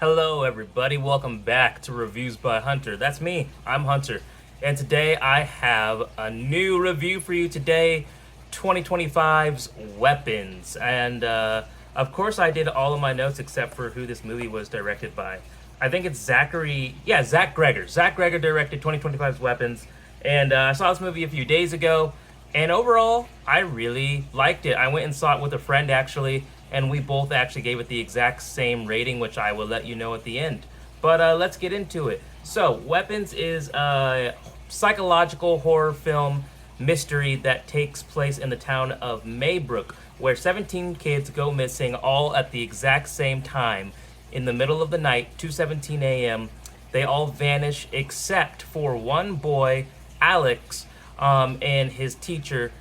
Hello, everybody. Welcome back to Reviews by Hunter. That's me. I'm Hunter. And today I have a new review for you today, 2025's Weapons. And of course, I did all of my notes except for who this movie was directed by. I think it's Zach Gregor. Zach Gregor directed 2025's Weapons. And I saw this movie a few days ago. And overall, I really liked it. I went and saw it with a friend, actually, and we both actually gave it the exact same rating, which I will let you know at the end. But let's get into it. So, Weapons is a psychological horror film mystery that takes place in the town of Maybrook, where 17 kids go missing all at the exact same time in the middle of the night, 2:17 a.m. They all vanish except for one boy, Alex, and his teacher,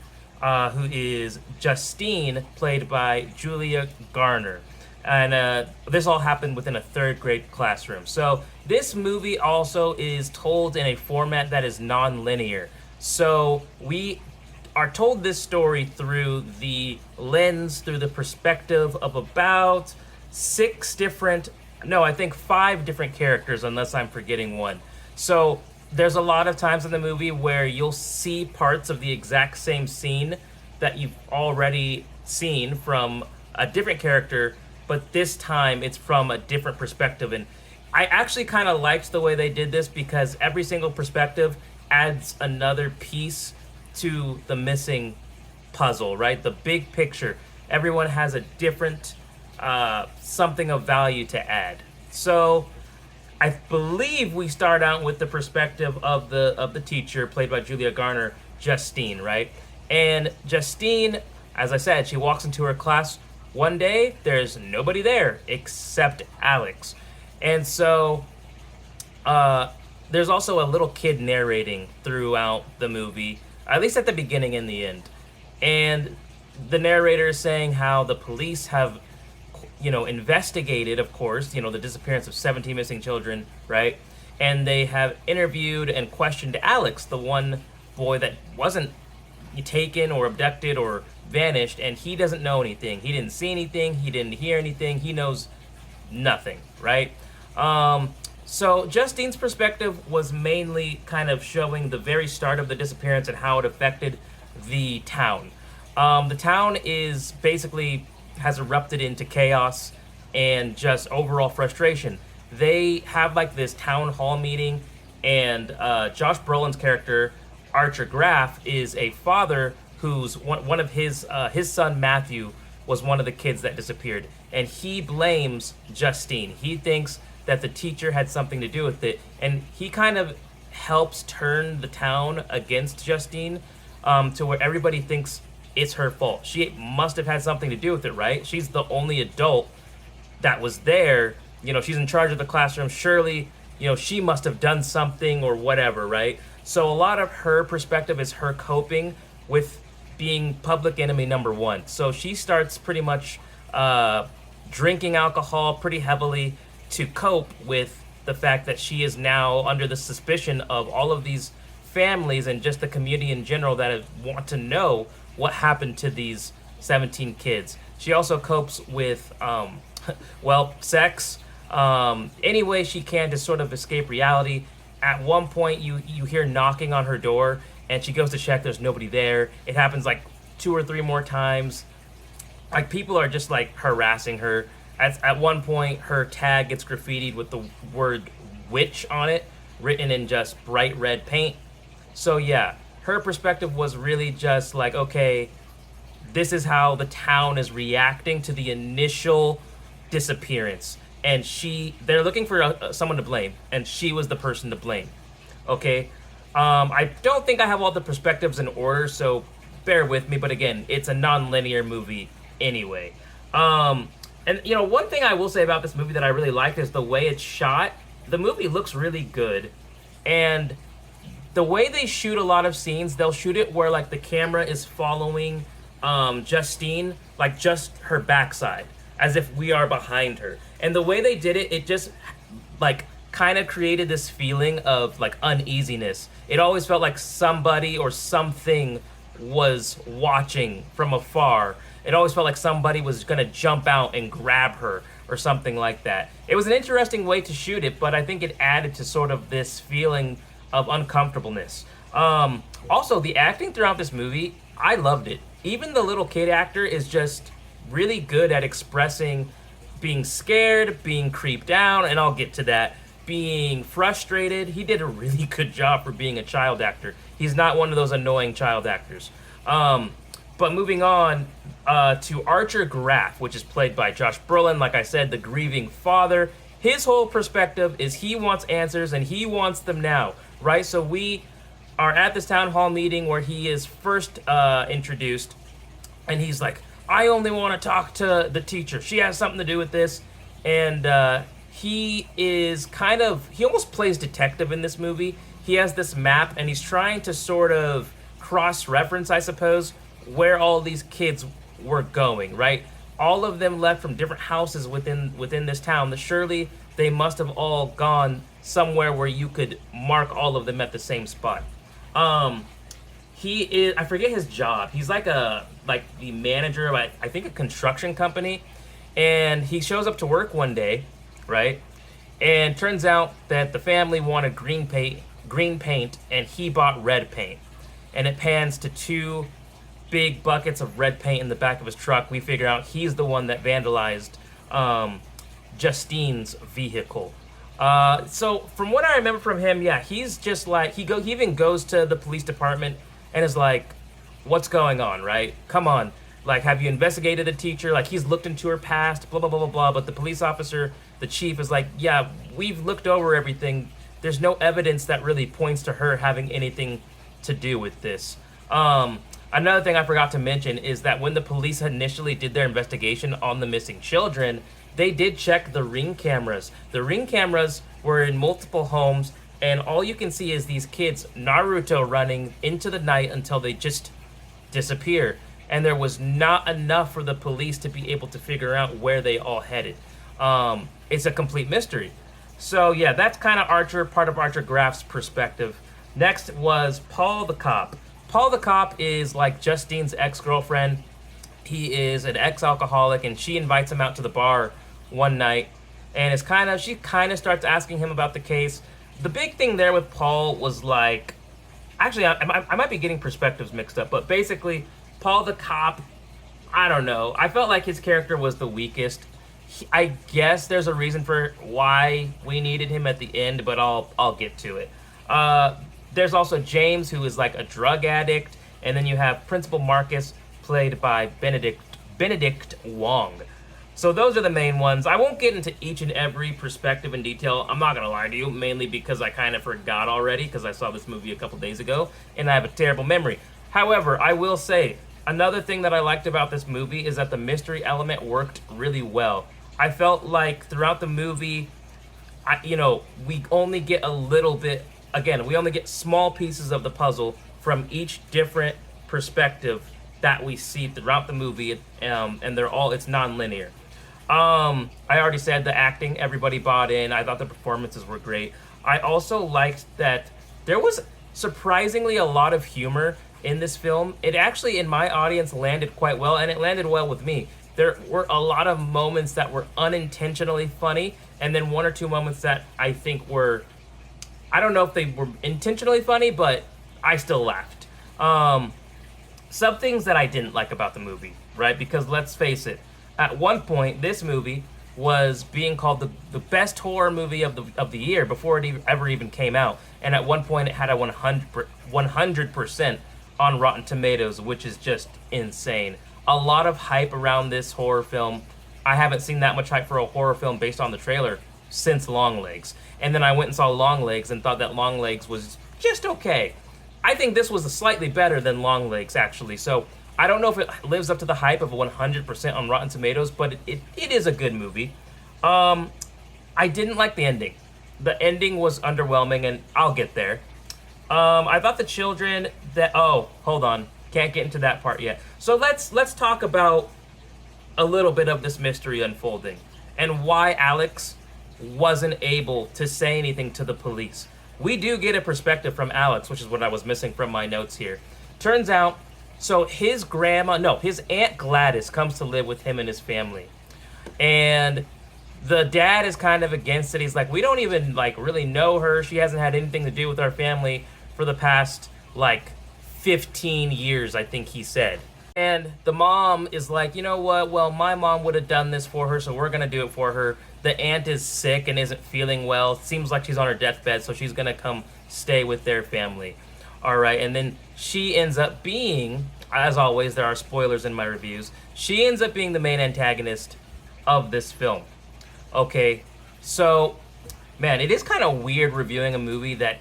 who is Justine, played by Julia Garner. And this all happened within a third grade classroom. So this movie also is told in a format that is non-linear. So we are told this story through the perspective of about five different characters, unless I'm forgetting one. So there's a lot of times in the movie where you'll see parts of the exact same scene that you've already seen from a different character, but this time it's from a different perspective. And I actually kind of liked the way they did this because every single perspective adds another piece to the missing puzzle, right? The big picture. Everyone has a different something of value to add. So I believe we start out with the perspective of the teacher, played by Julia Garner, Justine, right? And Justine, as I said, she walks into her class one day. There's nobody there except Alex, and so there's also a little kid narrating throughout the movie, at least at the beginning and the end. And the narrator is saying how the police have investigated, of course, the disappearance of 17 missing children, right? And they have interviewed and questioned Alex, the one boy that wasn't taken or abducted or vanished, and he doesn't know anything. He didn't see anything. He didn't hear anything. He knows nothing, right? So Justine's perspective was mainly kind of showing the very start of the disappearance and how it affected the town. The town is basically has erupted into chaos and just overall frustration. They have like this town hall meeting, and Josh Brolin's character, Archer Graff, is a father who's one of his son Matthew was one of the kids that disappeared, and he blames Justine. He thinks that the teacher had something to do with it, and he kind of helps turn the town against Justine, to where everybody thinks it's her fault. She must have had something to do with it, right? She's the only adult that was there. She's in charge of the classroom. Surely, she must have done something or whatever, right? So a lot of her perspective is her coping with being public enemy number one. So she starts pretty much drinking alcohol pretty heavily to cope with the fact that she is now under the suspicion of all of these families and just the community in general that want to know what happened to these 17 kids. She also copes with, sex, any way she can to sort of escape reality. At one point, you hear knocking on her door, and she goes to check. There's nobody there. It happens like 2 or 3 more times. Like, people are just like harassing her. At one point, her tag gets graffitied with the word witch on it, written in just bright red paint. So yeah, her perspective was really just like, okay, this is how the town is reacting to the initial disappearance, and they're looking for someone to blame, and she was the person to blame. Okay, I don't think I have all the perspectives in order, so bear with me. But again, it's a non-linear movie anyway. And one thing I will say about this movie that I really liked is the way it's shot. The movie looks really good, and the way they shoot a lot of scenes, they'll shoot it where like the camera is following Justine, like just her backside, as if we are behind her. And the way they did it, it just like kind of created this feeling of like uneasiness. It always felt like somebody or something was watching from afar. It always felt like somebody was gonna jump out and grab her, or something like that. It was an interesting way to shoot it, but I think it added to sort of this feeling of uncomfortableness. Also, the acting throughout this movie, I loved it. Even the little kid actor is just really good at expressing being scared, being creeped out, and I'll get to that, being frustrated. He did a really good job for being a child actor. He's not one of those annoying child actors. But moving on to Archer Graff, which is played by Josh Brolin, like I said, the grieving father. His whole perspective is he wants answers and he wants them now, right? So we are at this town hall meeting where he is first introduced, and he's like, I only want to talk to the teacher. She has something to do with this. And he is he almost plays detective in this movie. He has this map, and he's trying to sort of cross-reference, I suppose, where all these kids were going, right? All of them left from different houses within this town. Surely they must have all gone somewhere where you could mark all of them at the same spot. He is, I forget his job. He's like the manager of, I think, a construction company. And he shows up to work one day, right? And turns out that the family wanted green paint, and he bought red paint. And it pans to two big buckets of red paint in the back of his truck. We figure out he's the one that vandalized Justine's vehicle. So from what I remember from him, yeah, he's just like, he even goes to the police department and is like, what's going on, right? Come on. Like, have you investigated the teacher? Like, he's looked into her past, blah, blah, blah, blah, blah. But the police officer, the chief, is like, yeah, we've looked over everything. There's no evidence that really points to her having anything to do with this. Another thing I forgot to mention is that when the police initially did their investigation on the missing children, they did check the Ring cameras. The Ring cameras were in multiple homes, and all you can see is these kids Naruto running into the night until they just disappear. And there was not enough for the police to be able to figure out where they all headed. It's a complete mystery. So yeah, that's kind of part of Archer Graff's perspective. Next was Paul the cop. Paul the cop is like Justine's ex-girlfriend. He is an ex-alcoholic, and she invites him out to the bar one night, and she kind of starts asking him about the case. The big thing there with Paul was like, actually, I might be getting perspectives mixed up, but basically, Paul the cop, I don't know. I felt like his character was the weakest. I guess there's a reason for why we needed him at the end, but I'll get to it. There's also James, who is like a drug addict, and then you have Principal Marcus, played by Benedict Wong. So those are the main ones. I won't get into each and every perspective in detail. I'm not going to lie to you, mainly because I kind of forgot already, because I saw this movie a couple days ago, and I have a terrible memory. However, I will say, another thing that I liked about this movie is that the mystery element worked really well. I felt like throughout the movie, we only get a little bit, again, we only get small pieces of the puzzle from each different perspective that we see throughout the movie, and it's non-linear. I already said the acting, everybody bought in. I thought the performances were great. I also liked that there was surprisingly a lot of humor in this film. It actually, in my audience, landed quite well, and it landed well with me. There were a lot of moments that were unintentionally funny, and then one or two moments that I think were, I don't know if they were intentionally funny, but I still laughed. Some things that I didn't like about the movie, right? Because let's face it, at one point, this movie was being called the best horror movie of the year before it ever even came out. And at one point, it had a 100% on Rotten Tomatoes, which is just insane. A lot of hype around this horror film. I haven't seen that much hype for a horror film based on the trailer since Longlegs. And then I went and saw Longlegs and thought that Longlegs was just okay. I think this was slightly better than Longlegs, actually. So I don't know if it lives up to the hype of 100% on Rotten Tomatoes, but it is a good movie. I didn't like the ending. The ending was underwhelming, and I'll get there. I thought the children hold on. Can't get into that part yet. So let's talk about a little bit of this mystery unfolding and why Alex wasn't able to say anything to the police. We do get a perspective from Alex, which is what I was missing from my notes here. Turns out, so his Aunt Gladys comes to live with him and his family. And The dad is kind of against it. He's like, we don't even like really know her. She hasn't had anything to do with our family for the past like 15 years, I think he said. And the mom is like, you know what? Well, my mom would have done this for her, so we're gonna do it for her. The aunt is sick and isn't feeling well. Seems like she's on her deathbed, so she's gonna come stay with their family. All right, and then she ends up being, as always, there are spoilers in my reviews. She ends up being the main antagonist of this film. Okay, so man, it is kind of weird reviewing a movie that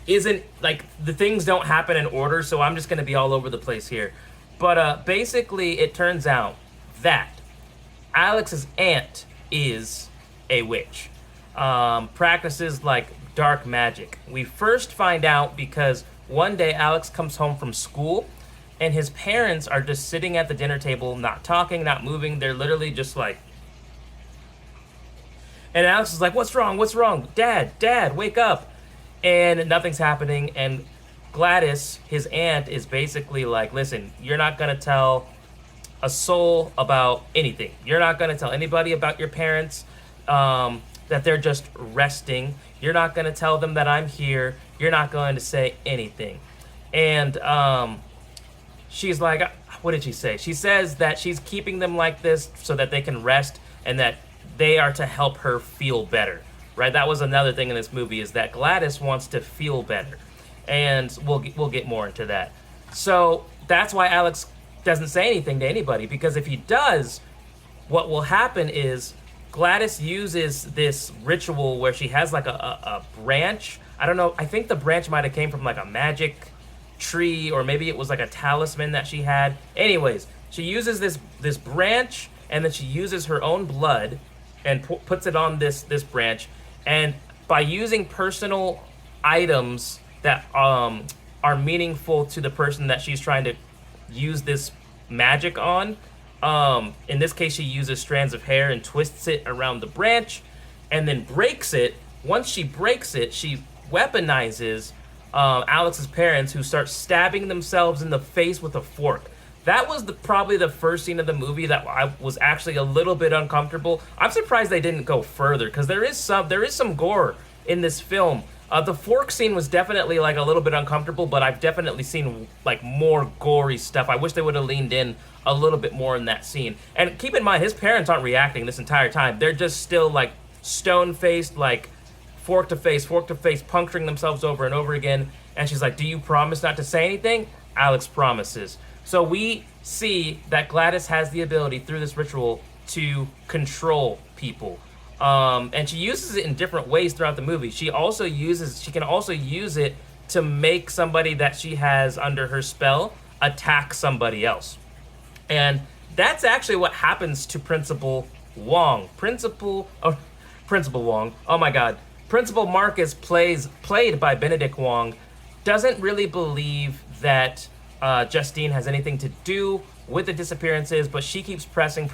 isn't like the things don't happen in order, so I'm just gonna be all over the place here. But basically, it turns out that Alex's aunt is a witch, practices like dark magic. We first find out because one day Alex comes home from school and his parents are just sitting at the dinner table, not talking, not moving. They're literally just like, and Alex is like, what's wrong? What's wrong? Dad, wake up. And nothing's happening. And Gladys, his aunt, is basically like, listen, you're not going to tell a soul about anything. You're not going to tell anybody about your parents, that they're just resting. You're not going to tell them that I'm here. You're not going to say anything. And she's like, what did she say? She says that she's keeping them like this so that they can rest and that they are to help her feel better, right? That was another thing in this movie, is that Gladys wants to feel better. And we'll get more into that. So that's why Alex doesn't say anything to anybody, because if he does, what will happen is Gladys uses this ritual where she has like a branch. I don't know. I think the branch might have came from like a magic tree, or maybe it was like a talisman that she had. Anyways, she uses this branch, and then she uses her own blood and puts it on this branch. And by using personal items that are meaningful to the person that she's trying to use this magic on. In this case, she uses strands of hair and twists it around the branch and then breaks it. Once she breaks it, she weaponizes Alex's parents, who start stabbing themselves in the face with a fork. That was probably the first scene of the movie that I was actually a little bit uncomfortable. I'm surprised they didn't go further, because there is some gore in this film. The fork scene was definitely like a little bit uncomfortable, but I've definitely seen like more gory stuff. I wish they would have leaned in a little bit more in that scene. And keep in mind, his parents aren't reacting this entire time. They're just still like stone-faced, like fork to face, puncturing themselves over and over again. And she's like, do you promise not to say anything? Alex promises. So we see that Gladys has the ability through this ritual to control people. And she uses it in different ways throughout the movie. She can also use it to make somebody that she has under her spell attack somebody else. And that's actually what happens to Principal Wong. Principal Wong. Oh my God. Principal Marcus, played by Benedict Wong, doesn't really believe that Justine has anything to do with the disappearances, but she keeps pressing.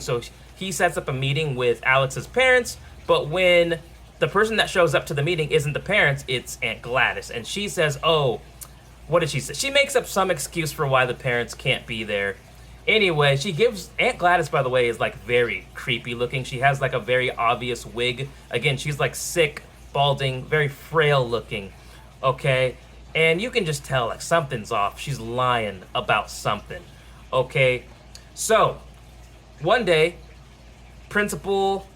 So he sets up a meeting with Alex's parents, but when the person that shows up to the meeting isn't the parents, it's Aunt Gladys. And she says, oh, what did she say? She makes up some excuse for why the parents can't be there. Anyway, Aunt Gladys, by the way, is like very creepy looking. She has like a very obvious wig. Again, she's like sick, balding, very frail looking. Okay? And you can just tell like something's off. She's lying about something. Okay? So, one day, Principal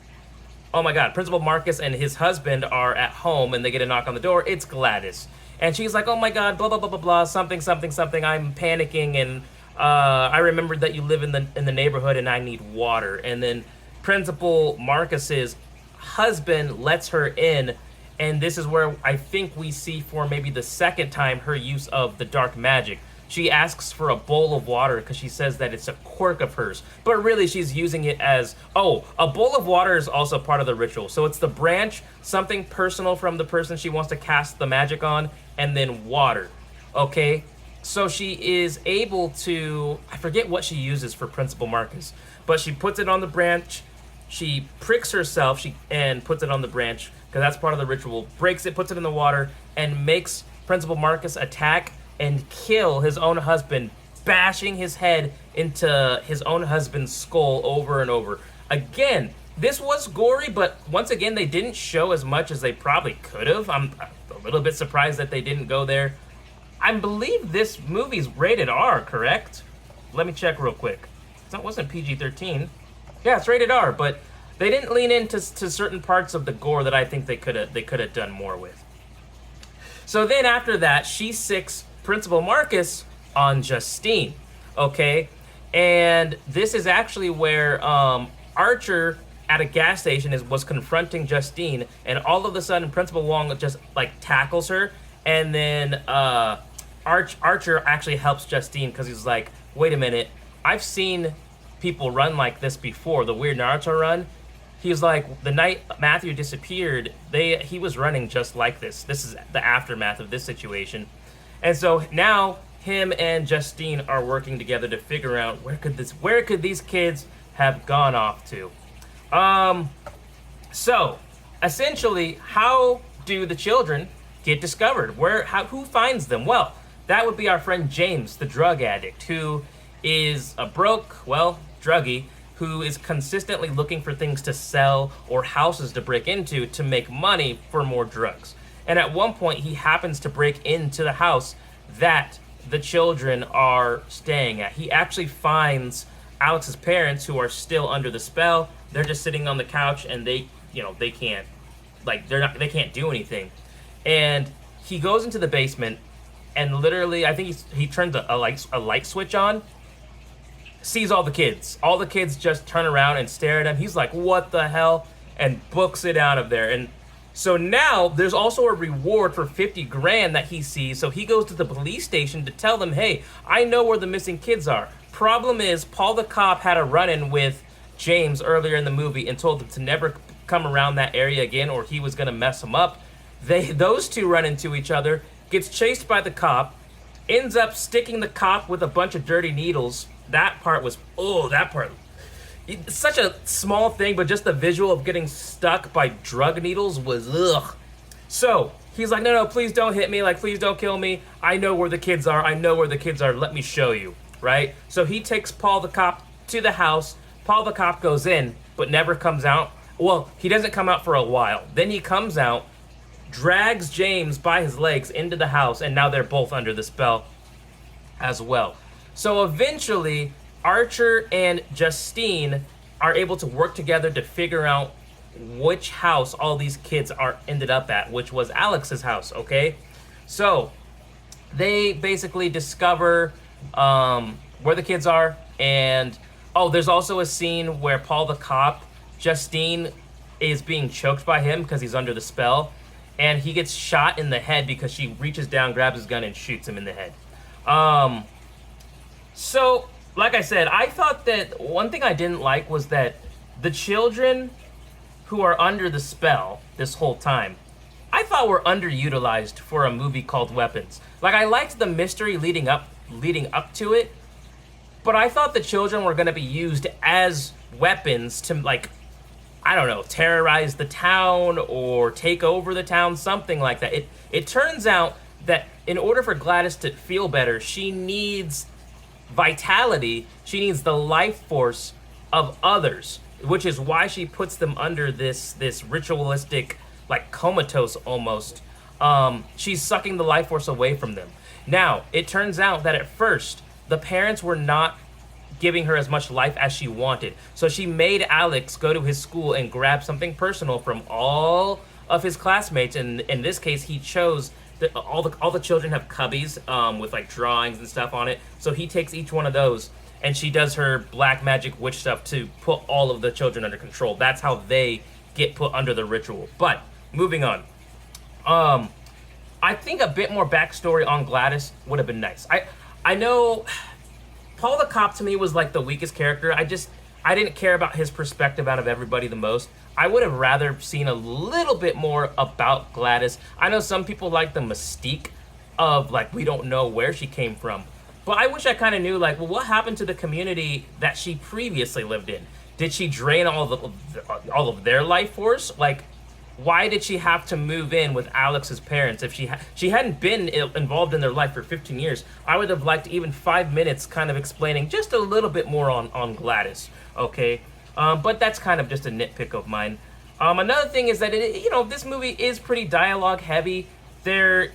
Marcus and his husband are at home, and they get a knock on the door. It's Gladys. And she's like, oh my God, blah, blah, blah, blah, blah, something. I'm panicking, and I remembered that you live in the neighborhood, and I need water. And then Principal Marcus's husband lets her in, and this is where I think we see for maybe the second time her use of the dark magic. She asks for a bowl of water because she says that it's a quirk of hers. But really, she's using it as, a bowl of water is also part of the ritual. So it's the branch, something personal from the person she wants to cast the magic on, and then water. Okay? So she is able to, I forget what she uses for Principal Marcus, but she puts it on the branch, she pricks herself and puts it on the branch, because that's part of the ritual, breaks it, puts it in the water, and makes Principal Marcus attack and kill his own husband, bashing his head into his own husband's skull over and over. Again, This was gory, but once again, they didn't show as much as they probably could have. I'm a little bit surprised that they didn't go there. I believe this movie's rated R, correct? Let me check real quick. It wasn't PG-13. Yeah, it's rated R, but they didn't lean into certain parts of the gore that I think they could have done more with. So then after that, she sicks Principal Marcus on Justine, okay? And this is actually where Archer at a gas station was confronting Justine, and all of a sudden Principal Wong just like tackles her, and then Archer actually helps Justine because he's like, wait a minute, I've seen people run like this before, the weird Naruto run. He's like, the night Matthew disappeared, he was running just like this. This is the aftermath of this situation. And so now him and Justine are working together to figure out where could these kids have gone off to. So essentially, how do the children get discovered? Who finds them? Well, that would be our friend James, the drug addict, who is a druggie, who is consistently looking for things to sell or houses to break into to make money for more drugs. And at one point, he happens to break into the house that the children are staying at. He actually finds Alex's parents, who are still under the spell. They're just sitting on the couch, and they can't do anything. And he goes into the basement, and literally, I think he turns a light switch on, sees all the kids. All the kids just turn around and stare at him. He's like, what the hell? And books it out of there. And so now there's also a reward for 50 grand that he sees. So he goes to the police station to tell them, hey, I know where the missing kids are. Problem is, Paul the cop had a run-in with James earlier in the movie and told him to never come around that area again or he was going to mess him up. Those two run into each other, gets chased by the cop, ends up sticking the cop with a bunch of dirty needles. That part was, it's such a small thing, but just the visual of getting stuck by drug needles was ugh. So he's like, no, please don't hit me. Like, please don't kill me. I know where the kids are. Let me show you, right? So he takes Paul the cop to the house. Paul the cop goes in, but never comes out. Well, he doesn't come out for a while. Then he comes out, drags James by his legs into the house, and now they're both under the spell as well. So eventually, Archer and Justine are able to work together to figure out which house all these kids ended up at, which was Alex's house, okay? So they basically discover where the kids are, and there's also a scene where Paul the cop, Justine is being choked by him because he's under the spell, and he gets shot in the head because she reaches down, grabs his gun, and shoots him in the head. So, like I said, I thought that one thing I didn't like was that the children who are under the spell this whole time, I thought were underutilized for a movie called Weapons. Like, I liked the mystery leading up to it, but I thought the children were going to be used as weapons to, like, I don't know, terrorize the town or take over the town, something like that. It turns out that in order for Gladys to feel better, she needs vitality. She needs the life force of others, which is why she puts them under this ritualistic, like comatose almost. She's sucking the life force away from them. Now, it turns out that at first, the parents were not giving her as much life as she wanted. So she made Alex go to his school and grab something personal from all of his classmates. And in this case, he chose all the children have cubbies with like drawings and stuff on it. So he takes each one of those, and she does her black magic witch stuff to put all of the children under control. That's how they get put under the ritual. But moving on, I think a bit more backstory on Gladys would have been nice. I know Paul the cop to me was like the weakest character. I didn't care about his perspective out of everybody the most. I would have rather seen a little bit more about Gladys. I know some people like the mystique of, like, we don't know where she came from. But I wish I kind of knew, like, well, what happened to the community that she previously lived in? Did she drain all of their life force? Like, why did she have to move in with Alex's parents if she hadn't been involved in their life for 15 years? I would have liked even 5 minutes kind of explaining just a little bit more on Gladys, okay? But that's kind of just a nitpick of mine. Another thing is that this movie is pretty dialogue heavy. There's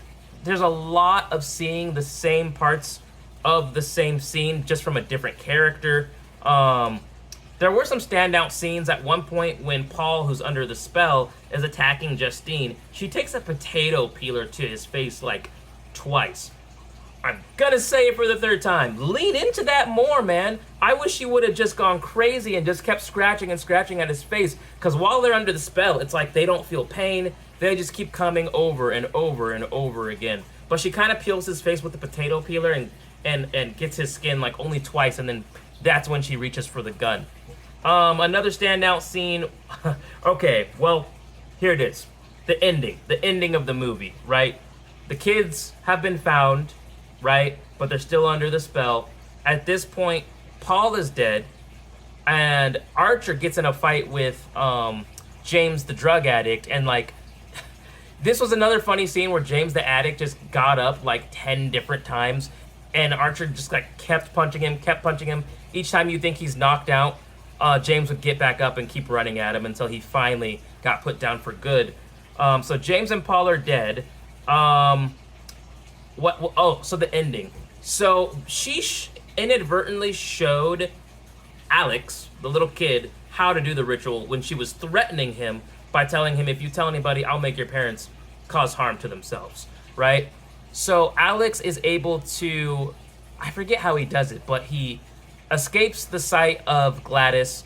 a lot of seeing the same parts of the same scene just from a different character. There were some standout scenes at one point when Paul, who's under the spell, is attacking Justine. She takes a potato peeler to his face like twice. I'm gonna say it for the third time. Lean into that more, man. I wish she would have just gone crazy and just kept scratching and scratching at his face. Because while they're under the spell, it's like they don't feel pain. They just keep coming over and over and over again. But she kind of peels his face with the potato peeler and gets his skin like only twice. And then that's when she reaches for the gun. Another standout scene. Okay, well, here it is. The ending of the movie, right? The kids have been found, right? But they're still under the spell. At this point, Paul is dead, and Archer gets in a fight with James the drug addict, and like, this was another funny scene where James the addict just got up like 10 different times, and Archer just like kept punching him. Each time you think he's knocked out, James would get back up and keep running at him until he finally got put down for good. So James and Paul are dead. So the ending. So she inadvertently showed Alex, the little kid, how to do the ritual when she was threatening him by telling him, if you tell anybody, I'll make your parents cause harm to themselves, right? So Alex is able to, I forget how he does it, but he escapes the sight of Gladys,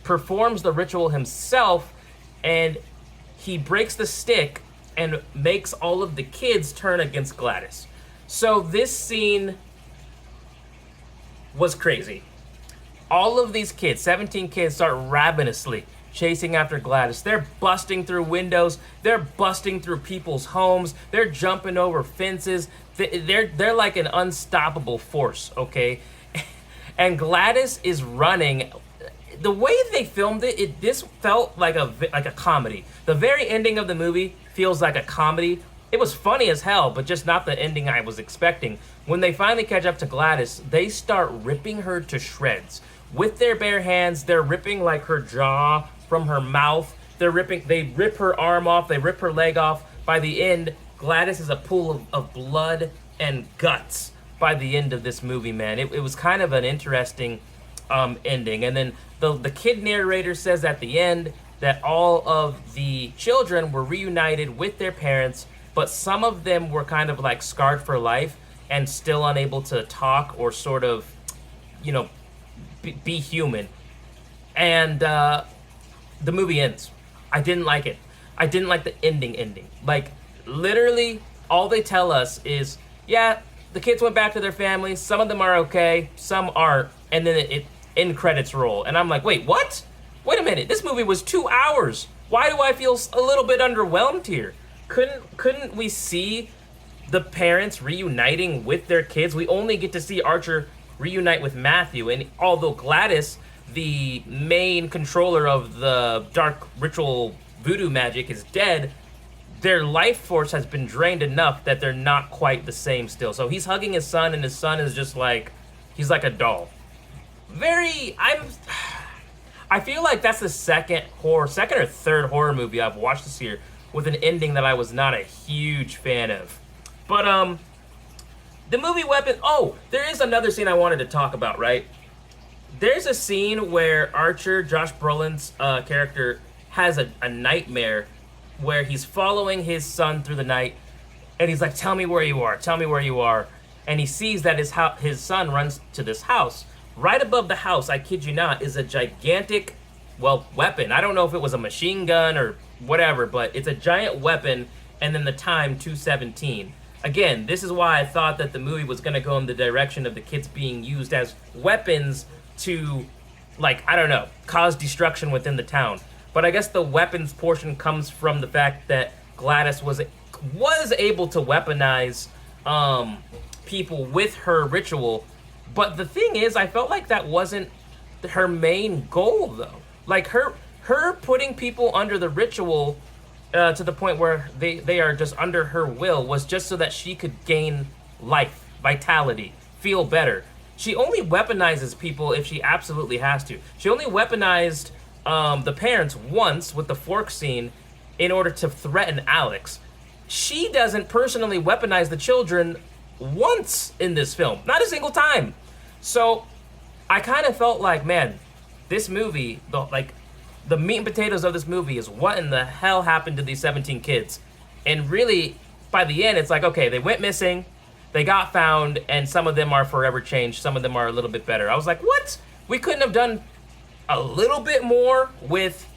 performs the ritual himself, and he breaks the stick and makes all of the kids turn against Gladys. So this scene was crazy. All of these kids, 17 kids, start ravenously chasing after Gladys. They're busting through windows. They're busting through people's homes. They're jumping over fences. They're like an unstoppable force, okay? And Gladys is running. The way they filmed it, this felt like a comedy. The very ending of the movie feels like a comedy. It was funny as hell, but just not the ending I was expecting. When they finally catch up to Gladys, they start ripping her to shreds. With their bare hands, they're ripping like her jaw from her mouth. They rip her arm off, they rip her leg off. By the end, Gladys is a pool of blood and guts by the end of this movie, man. It was kind of an interesting ending. And then the kid narrator says at the end that all of the children were reunited with their parents, but some of them were kind of like scarred for life and still unable to talk or sort of, be human. And the movie ends. I didn't like it. I didn't like the ending. Like, literally, all they tell us is, yeah, the kids went back to their families. Some of them are okay, some aren't. And then it end credits roll. And I'm like, wait, what? Wait a minute. This movie was 2 hours. Why do I feel a little bit underwhelmed here? Couldn't we see the parents reuniting with their kids? We only get to see Archer reunite with Matthew. And although Gladys, the main controller of the dark ritual voodoo magic, is dead, their life force has been drained enough that they're not quite the same still. So he's hugging his son, and his son is just like, he's like a doll. I feel like that's the second or third horror movie I've watched this year with an ending that I was not a huge fan of. But the movie Weapon. Oh, there is another scene I wanted to talk about, right? There's a scene where Archer, Josh Brolin's character, has a nightmare where he's following his son through the night, and he's like, tell me where you are. And he sees that his son runs to this house. Right above the house, I kid you not, is a gigantic, weapon. I don't know if it was a machine gun or whatever, but it's a giant weapon, and then the time, 2:17. Again, this is why I thought that the movie was going to go in the direction of the kids being used as weapons to, cause destruction within the town. But I guess the weapons portion comes from the fact that Gladys was able to weaponize people with her ritual. But the thing is, I felt like that wasn't her main goal, though. Like, her putting people under the ritual to the point where they are just under her will was just so that she could gain life, vitality, feel better. She only weaponizes people if she absolutely has to. She only weaponized the parents once with the fork scene in order to threaten Alex. She doesn't personally weaponize the children once in this film, not a single time. So I kind of felt like, man, this movie, the meat and potatoes of this movie is what in the hell happened to these 17 kids. And really, by the end, it's like, okay, they went missing, they got found, and some of them are forever changed, some of them are a little bit better. I was like, what? We couldn't have done a little bit more with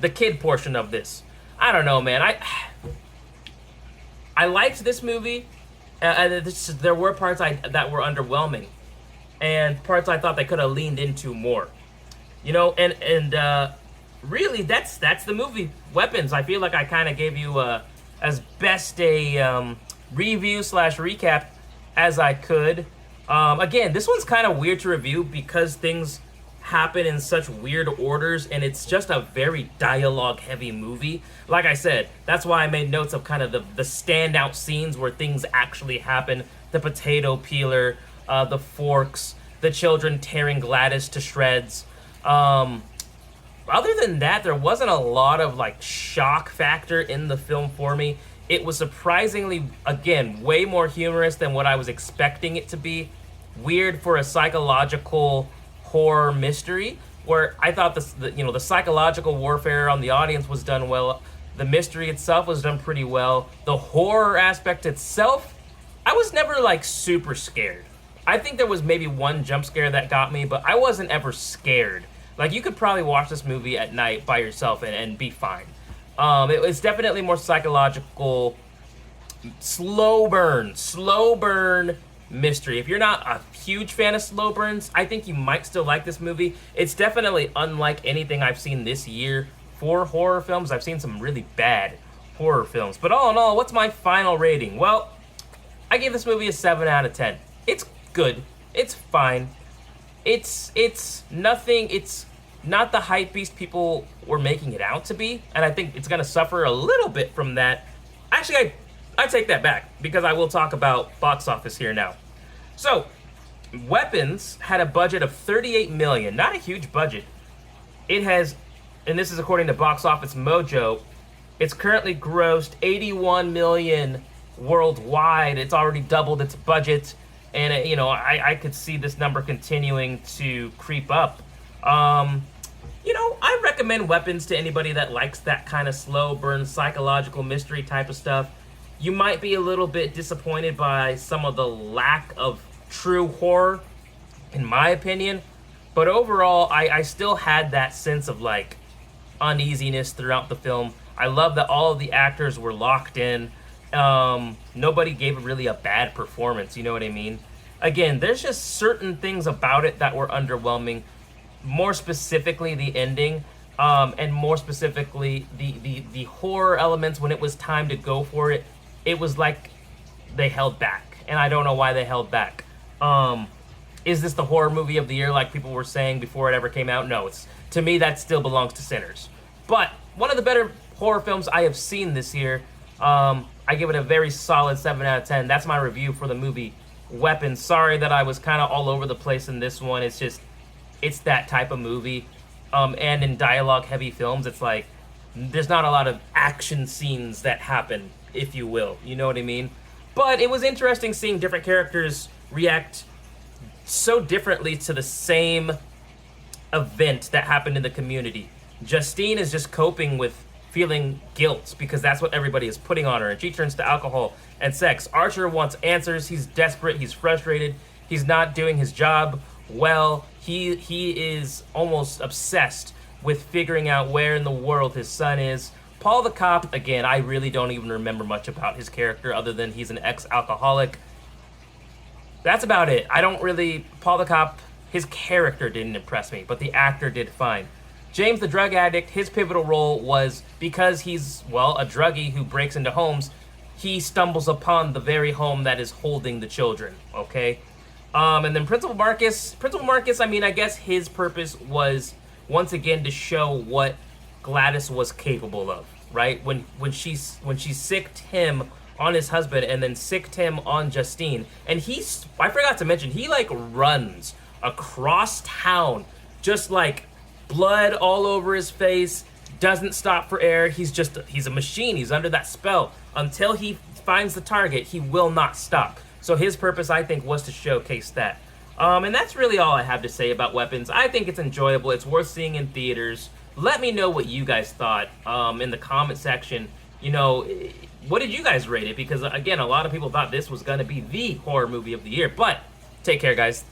the kid portion of this. I don't know, man. I liked this movie. There were parts that were underwhelming, and parts I thought they could have leaned into more. You know, and really, that's the movie. Weapons. I feel like I kind of gave you as best a review / recap as I could. Again, this one's kind of weird to review because things happen in such weird orders, and it's just a very dialogue heavy movie. Like I said, that's why I made notes of kind of the standout scenes where things actually happen. The potato peeler, the forks, the children tearing Gladys to shreds. Other than that, there wasn't a lot of like shock factor in the film for me. It was surprisingly, again, way more humorous than what I was expecting it to be. Weird for a psychological horror mystery, where I thought the psychological warfare on the audience was done well. The mystery itself was done pretty well. The horror aspect itself, I was never like super scared. I think there was maybe one jump scare that got me, but I wasn't ever scared. Like, you could probably watch this movie at night by yourself and be fine. It was definitely more psychological, slow burn mystery. If you're not a huge fan of slow burns, I think you might still like this movie. It's definitely unlike anything I've seen this year for horror films. I've seen some really bad horror films. But all in all, what's my final rating? Well, I gave this movie a 7 out of 10. It's good. It's fine. It's nothing. It's not the hype beast people were making it out to be, and I think it's going to suffer a little bit from that. Actually, I take that back, because I will talk about box office here now. So, Weapons had a budget of $38 million, not a huge budget. It has, and this is according to Box Office Mojo, it's currently grossed $81 million worldwide. It's already doubled its budget, and I could see this number continuing to creep up. I recommend Weapons to anybody that likes that kind of slow burn psychological mystery type of stuff. You might be a little bit disappointed by some of the lack of true horror, in my opinion, but overall, I still had that sense of like uneasiness throughout the film. I love that all of the actors were locked in. Nobody gave really a bad performance, you know what I mean? Again, there's just certain things about it that were underwhelming. More specifically, the ending, and more specifically, the horror elements when it was time to go for it. It was like they held back, and I don't know why they held back. Is this the horror movie of the year like people were saying before it ever came out? No, to me, that still belongs to Sinners. But one of the better horror films I have seen this year. I give it a very solid 7 out of 10. That's my review for the movie Weapons. Sorry that I was kind of all over the place in this one. It's that type of movie. And in dialogue-heavy films, it's like there's not a lot of action scenes that happen, if you will. You know what I mean? But it was interesting seeing different characters react so differently to the same event that happened in the community. Justine is just coping with feeling guilt because that's what everybody is putting on her, and she turns to alcohol and sex. Archer wants answers. He's desperate. He's frustrated. He's not doing his job well. He is almost obsessed with figuring out where in the world his son is. Paul the cop, again, I really don't even remember much about his character other than he's an ex-alcoholic. That's about it. Paul the cop, his character didn't impress me, but the actor did fine. James the drug addict, his pivotal role was because he's, a druggie who breaks into homes, he stumbles upon the very home that is holding the children, okay? And then Principal Marcus, I mean, I guess his purpose was, once again, to show what Gladys was capable of, right? When she sicked him on his husband and then sicked him on Justine. And I forgot to mention, he, runs across town, just, blood all over his face, doesn't stop for air. He's a machine. He's under that spell. Until he finds the target, he will not stop. So his purpose, I think, was to showcase that. And that's really all I have to say about Weapons. I think it's enjoyable. It's worth seeing in theaters. Let me know what you guys thought in the comment section. You know, what did you guys rate it? Because, again, a lot of people thought this was going to be the horror movie of the year. But take care, guys.